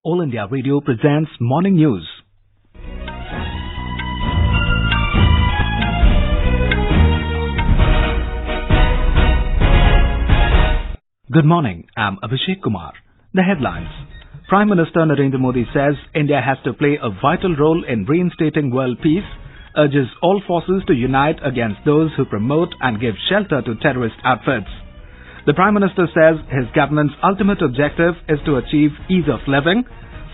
All India Radio presents Morning News. Good morning, I'm Abhishek Kumar. The headlines. Prime Minister Narendra Modi says India has to play a vital role in reinstating world peace, urges all forces to unite against those who promote and give shelter to terrorist outfits. The Prime Minister says his government's ultimate objective is to achieve ease of living,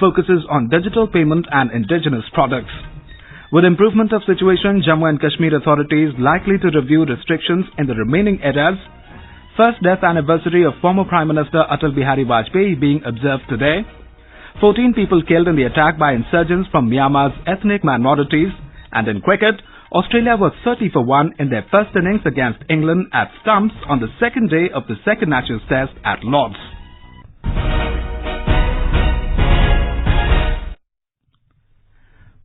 focuses on digital payment and indigenous products. With improvement of situation, Jammu and Kashmir authorities likely to review restrictions in the remaining areas. First death anniversary of former Prime Minister Atal Bihari Vajpayee being observed today. 14 people killed in the attack by insurgents from Myanmar's ethnic minorities. And in cricket, Australia was 30-for-1 in their first innings against England at stumps on the second day of the second Ashes Test at Lord's.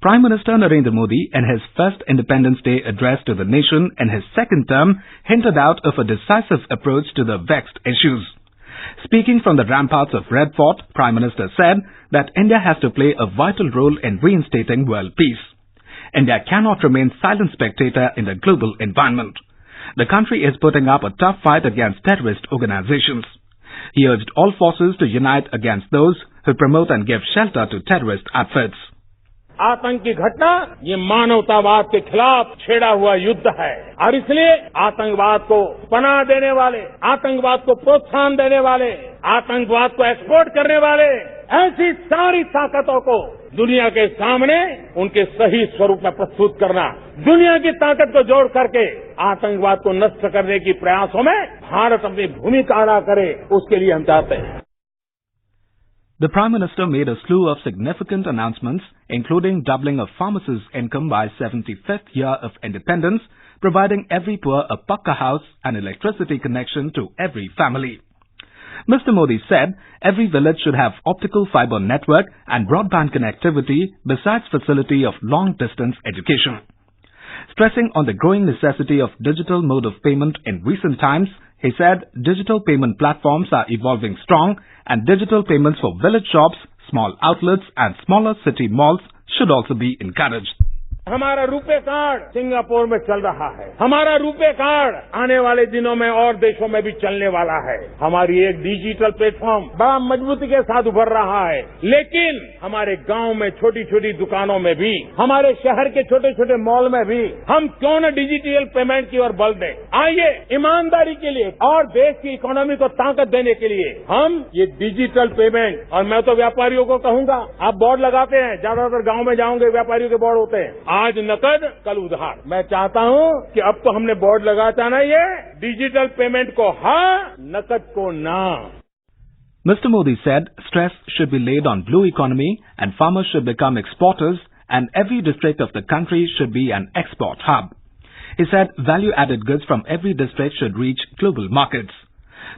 Prime Minister Narendra Modi, in his first Independence Day address to the nation in his second term, hinted out of a decisive approach to the vexed issues. Speaking from the ramparts of Red Fort, Prime Minister said that India has to play a vital role in reinstating world peace. India cannot remain silent spectator in the global environment. The country is putting up a tough fight against terrorist organizations. He urged all forces to unite against those who promote and give shelter to terrorist outfits. आतंक की घटना ये मानवतावाद के खिलाफ छेड़ा हुआ युद्ध है और इसलिए आतंकवाद को पनाह देने वाले, आतंकवाद को प्रोत्साहन देने वाले, आतंकवाद को एक्सपोर्ट करने वाले ऐसी सारी ताकतों को दुनिया के सामने उनके सही स्वरूप में प्रस्तुत करना, दुनिया की ताकत को जोड़ करके आतंकवाद को नष्ट करने की प्रयासों में भारत अपनी भूमिका अदा करे, उसके लिए हम चाहते हैं. The Prime Minister made a slew of significant announcements, including doubling a farmer's income by 75th year of independence, providing every poor a pakka house and electricity connection to every family. Mr. Modi said every village should have optical fiber network and broadband connectivity besides facility of long-distance education. Stressing on the growing necessity of digital mode of payment in recent times, he said digital payment platforms are evolving strong and digital payments for village shops, small outlets and smaller city malls should also be encouraged. हमारा RuPay card Singapore में चल रहा है. हमारा RuPay card आने वाले दिनों में और देशों में भी चलने वाला है. हमारी एक डिजिटल प्लेटफॉर्म बड़ा मजबूती के साथ उभर रहा है. लेकिन हमारे गांव में छोटी छोटी दुकानों में भी, हमारे शहर के छोटे छोटे मॉल में भी हम क्यों न डिजिटल पेमेंट की ओर बल दें. आइए ईमानदारी के लिए और देश की इकोनॉमी को ताकत देने के लिए हम ये डिजिटल पेमेंट, और मैं तो व्यापारियों को कहूंगा, आप बोर्ड लगाते हैं, ज्यादातर गांव में जाओगे व्यापारियों के बोर्ड होते हैं, आज नकद कल उधार. मैं चाहता हूं कि अब तो हमने बोर्ड लगाता ना, ये डिजिटल पेमेंट को हाँ, नकद को ना. Mr. Modi said stress should be laid on blue economy and farmers should become exporters and every district of the country should be an export hub. He said value-added goods from every district should reach global markets.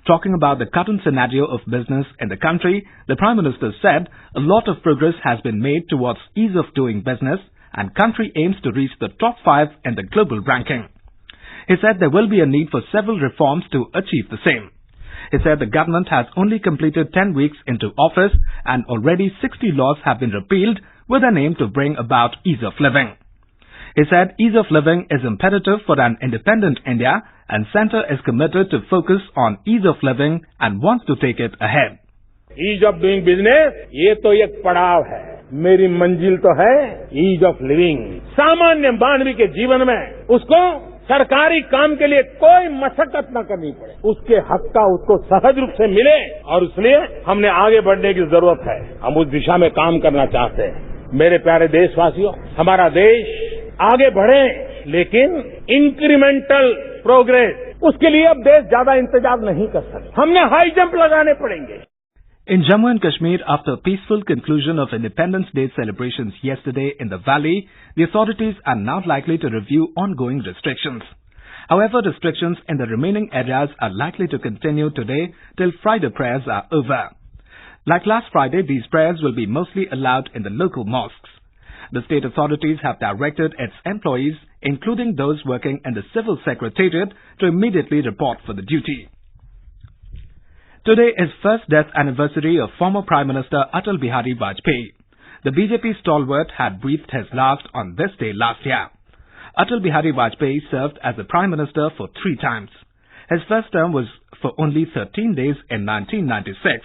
Talking about the current scenario of business in the country, the Prime Minister said a lot of progress has been made towards ease of doing business and country aims to reach the top 5 in the global ranking. He said there will be a need for several reforms to achieve the same. He said the government has only completed 10 weeks into office and already 60 laws have been repealed with an aim to bring about ease of living. He said ease of living is imperative for an independent India and Centre is committed to focus on ease of living and wants to take it ahead. Ease of doing business ये तो एक पड़ाव है, मेरी मंजिल तो है ease of living. सामान्य मानवी के जीवन में उसको सरकारी काम के लिए कोई मशक्कत न करनी पड़े, उसके हक का उसको सहज रूप से मिले, और इसलिए हमने आगे बढ़ने की जरूरत है. हम उस दिशा में काम करना चाहते हैं. मेरे प्यारे देशवासियों, हमारा देश आगे बढ़े लेकिन इंक्रीमेंटल प्रोग्रेस, उसके लिए अब देश ज्यादा इंतजार नहीं कर सकता. हमने हाई जंप लगाने पड़ेंगे. In Jammu and Kashmir, after peaceful conclusion of Independence Day celebrations yesterday in the valley, the authorities are now likely to review ongoing restrictions. However, restrictions in the remaining areas are likely to continue today till Friday prayers are over. Like last Friday, these prayers will be mostly allowed in the local mosques. The state authorities have directed its employees, including those working in the civil secretariat, to immediately report for the duty. Today is first death anniversary of former Prime Minister Atal Bihari Vajpayee. The BJP stalwart had breathed his last on this day last year. Atal Bihari Vajpayee served as the Prime Minister for 3 times. His first term was for only 13 days in 1996.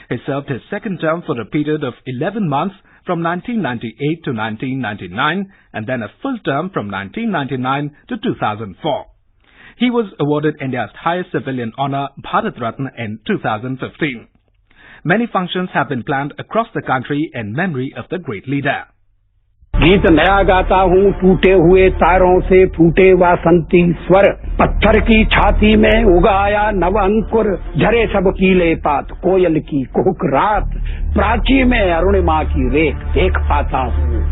He served his second term for a period of 11 months from 1998 to 1999 and then a full term from 1999 to 2004. He was awarded India's highest civilian honour, Bharat Ratna, in 2015. Many functions have been planned across the country in memory of the great leader. गीत नया गाता हूँ टूटे हुए तारों से फूटे वासंती स्वर पत्थर की छाती में उगाया नव अंकुर झरे सब कीले पात कोयल की कुहुक रात प्राची में अरुणिमा की रेख देख पाता हूँ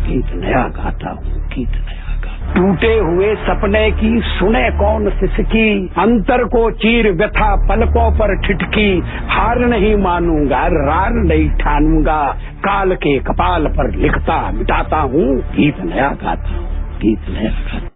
गीत नया गाता हूँ गीत नया टूटे हुए सपने की सुने कौन सिसकी अंतर को चीर व्यथा पलकों पर ठिठकी हार नहीं मानूंगा रार नहीं ठानूंगा काल के कपाल पर लिखता मिटाता हूँ गीत नया गाता हूँ गीत नया गाता।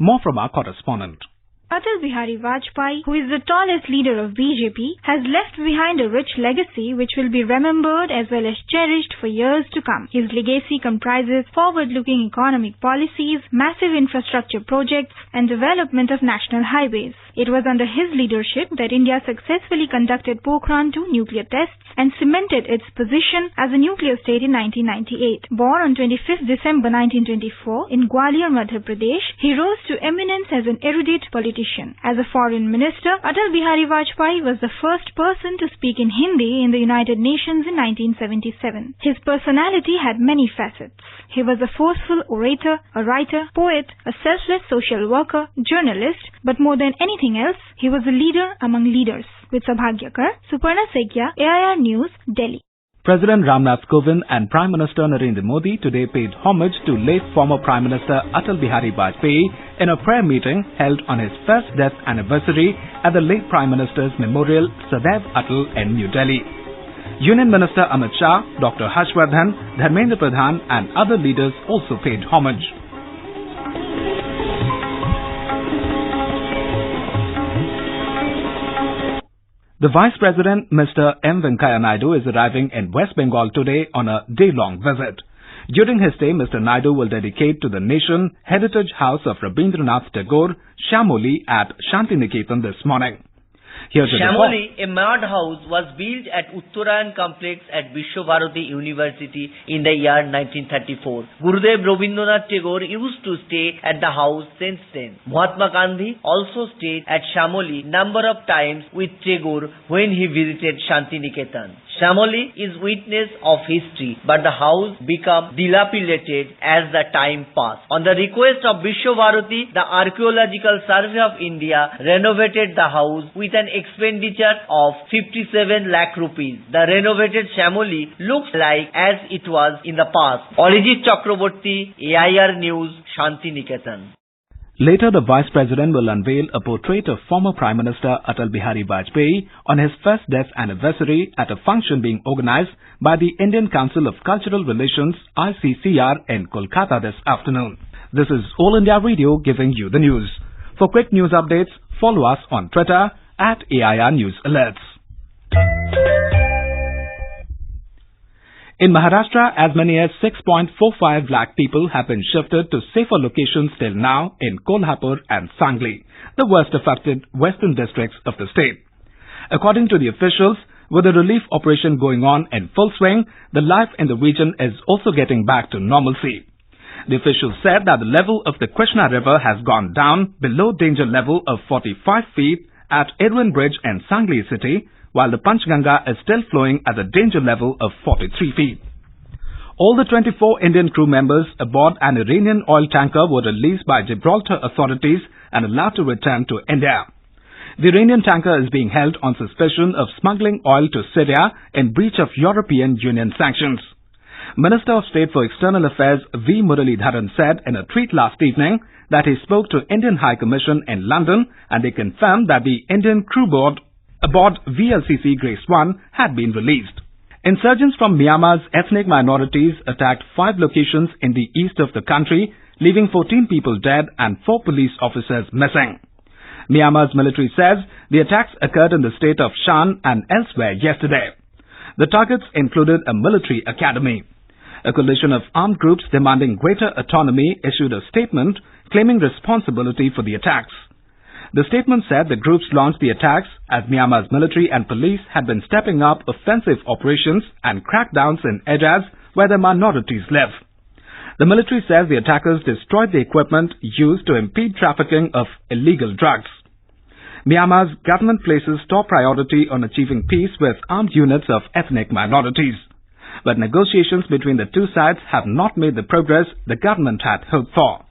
More from our correspondent. Atal Bihari Vajpayee, who is the tallest leader of BJP, has left behind a rich legacy which will be remembered as well as cherished for years to come. His legacy comprises forward-looking economic policies, massive infrastructure projects, and development of national highways. It was under his leadership that India successfully conducted Pokhran-2 nuclear tests and cemented its position as a nuclear state in 1998. Born on 25th December 1924 in Gwalior, Madhya Pradesh, he rose to eminence as an erudite politician. As a foreign minister, Atal Bihari Vajpayee was the first person to speak in Hindi in the United Nations in 1977. His personality had many facets. He was a forceful orator, a writer, poet, a selfless social worker, journalist, but more than anything else, he was a leader among leaders. With Sabhagyakar, Suparna Sekia, AIR News, Delhi. President Ramnath Kovind and Prime Minister Narendra Modi today paid homage to late former Prime Minister Atal Bihari Vajpayee in a prayer meeting held on his first death anniversary at the late Prime Minister's Memorial Sadaiv Atal in New Delhi. Union Minister Amit Shah, Dr. Harshvardhan, Dharmendra Pradhan and other leaders also paid homage. The Vice President, Mr. M. Venkaiah Naidu, is arriving in West Bengal today on a day-long visit. During his stay, Mr. Naidu will dedicate to the nation Heritage House of Rabindranath Tagore, Shamoli at Shantiniketan this morning. Shamoli, a mud house, was built at Uttarayan complex at Vishwabharati University in the year 1934. Gurudev Rabindranath Tagore used to stay at the house since then. Mahatma Gandhi also stayed at Shamoli number of times with Tagore when he visited Shantiniketan. Shamoli is witness of history, but the house became dilapidated as the time passed. On the request of Vishwabharati, the Archaeological Survey of India renovated the house with an expenditure of 57 lakh rupees. The renovated Shamoli looks like as it was in the past. Arijit Chakraborty, AIR News, Shantiniketan. Later, the Vice President will unveil a portrait of former Prime Minister Atal Bihari Vajpayee on his first death anniversary at a function being organized by the Indian Council of Cultural Relations ICCR in Kolkata this afternoon. This is All India Radio giving you the news. For quick news updates, follow us on Twitter at AIR News Alerts. In Maharashtra, as many as 6.45 lakh people have been shifted to safer locations till now in Kolhapur and Sangli, the worst affected western districts of the state. According to the officials, with the relief operation going on in full swing, the life in the region is also getting back to normalcy. The officials said that the level of the Krishna River has gone down below danger level of 45 feet at Irwin Bridge in Sangli city, while the Panchganga is still flowing at the danger level of 43 feet. All the 24 Indian crew members aboard an Iranian oil tanker were released by Gibraltar authorities and allowed to return to India. The Iranian tanker is being held on suspicion of smuggling oil to Syria in breach of European Union sanctions. Minister of State for External Affairs V. Muralidharan said in a tweet last evening that he spoke to Indian High Commission in London and they confirmed that the Indian crew aboard VLCC Grace 1 had been released. Insurgents from Myanmar's ethnic minorities attacked 5 locations in the east of the country, leaving 14 people dead and 4 police officers missing. Myanmar's military says the attacks occurred in the state of Shan and elsewhere yesterday. The targets included a military academy. A coalition of armed groups demanding greater autonomy issued a statement claiming responsibility for the attacks. The statement said the groups launched the attacks as Myanmar's military and police had been stepping up offensive operations and crackdowns in areas where the minorities live. The military says the attackers destroyed the equipment used to impede trafficking of illegal drugs. Myanmar's government places top priority on achieving peace with armed units of ethnic minorities. But negotiations between the two sides have not made the progress the government had hoped for.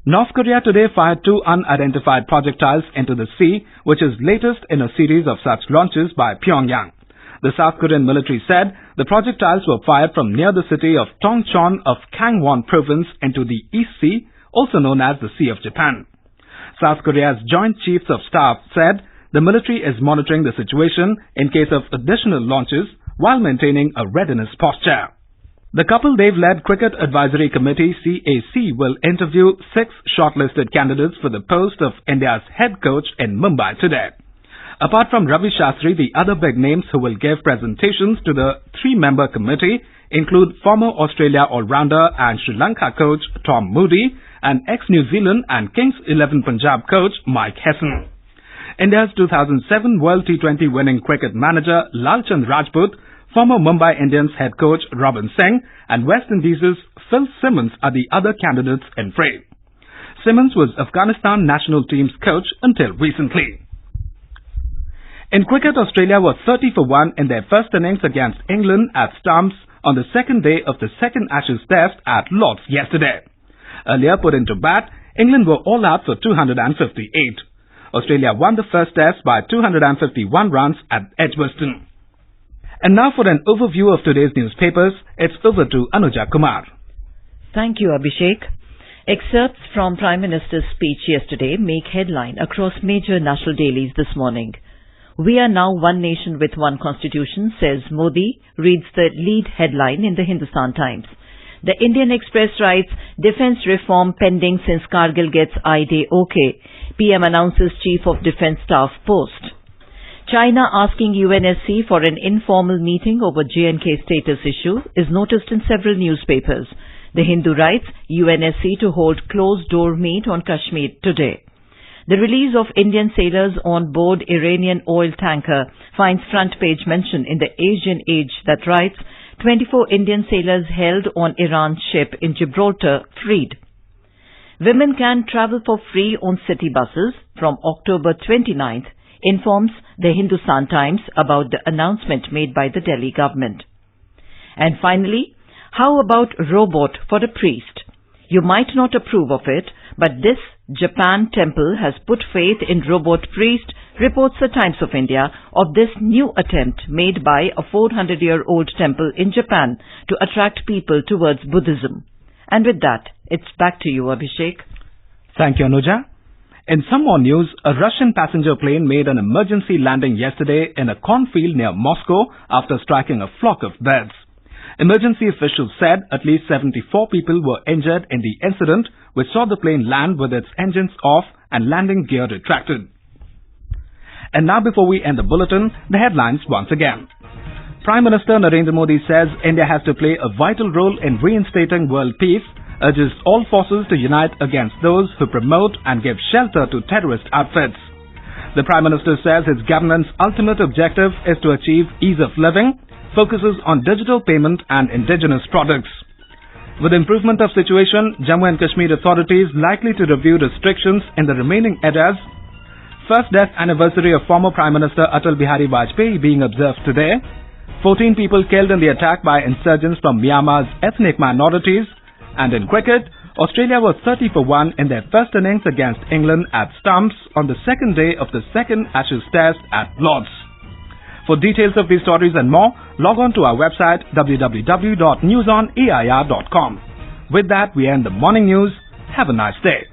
North Korea today fired 2 unidentified projectiles into the sea, which is latest in a series of such launches by Pyongyang. The South Korean military said the projectiles were fired from near the city of Tongchon of Gangwon province into the East Sea, also known as the Sea of Japan. South Korea's Joint Chiefs of Staff said the military is monitoring the situation in case of additional launches while maintaining a readiness posture. The Kapil-Dev-led Cricket Advisory Committee CAC will interview 6 shortlisted candidates for the post of India's head coach in Mumbai today. Apart from Ravi Shastri, the other big names who will give presentations to the 3-member committee include former Australia all-rounder and Sri Lanka coach Tom Moody and ex-New Zealand and Kings 11 Punjab coach Mike Hesson. India's 2007 World T20 winning cricket manager Lalchand Rajput, former Mumbai Indians head coach Robin Singh and West Indies' Phil Simmons are the other candidates in fray. Simmons was Afghanistan national team's coach until recently. In cricket, Australia was 30 for 1 in their first innings against England at Stumps on the second day of the second Ashes Test at Lord's yesterday. Earlier put into bat, England were all out for 258. Australia won the first Test by 251 runs at Edgbaston. And now for an overview of today's newspapers, it's over to Anuja Kumar. Thank you, Abhishek. Excerpts from Prime Minister's speech yesterday make headline across major national dailies this morning. We are now one nation with one constitution, says Modi, reads the lead headline in the Hindustan Times. The Indian Express writes, defence reform pending since Kargil gets I-Day OK. PM announces Chief of Defence Staff post. China asking UNSC for an informal meeting over J&K status issue is noticed in several newspapers. The Hindu writes, UNSC to hold closed-door meet on Kashmir today. The release of Indian sailors on board Iranian oil tanker finds front page mention in the Asian Age that writes, 24 Indian sailors held on Iran's ship in Gibraltar freed. Women can travel for free on city buses from October 29th, informs the Hindustan Times about the announcement made by the Delhi government. And finally, how about robot for a priest? You might not approve of it, but this Japan temple has put faith in robot priest, reports the Times of India of this new attempt made by a 400-year-old temple in Japan to attract people towards Buddhism. And with that, it's back to you, Abhishek. Thank you, Anuja. In some more news, a Russian passenger plane made an emergency landing yesterday in a cornfield near Moscow after striking a flock of birds. Emergency officials said at least 74 people were injured in the incident, which saw the plane land with its engines off and landing gear retracted. And now before we end the bulletin, the headlines once again. Prime Minister Narendra Modi says India has to play a vital role in reinstating world peace, urges all forces to unite against those who promote and give shelter to terrorist outfits. The Prime Minister says his government's ultimate objective is to achieve ease of living, focuses on digital payment and indigenous products. With improvement of situation, Jammu and Kashmir authorities likely to review restrictions in the remaining areas. First death anniversary of former Prime Minister Atal Bihari Vajpayee being observed today. 14 people killed in the attack by insurgents from Myanmar's ethnic minorities. And in cricket, Australia was 30 for 1 in their first innings against England at Stumps on the second day of the second Ashes Test at Lord's. For details of these stories and more, log on to our website www.newsonair.com. With that, we end the morning news. Have a nice day.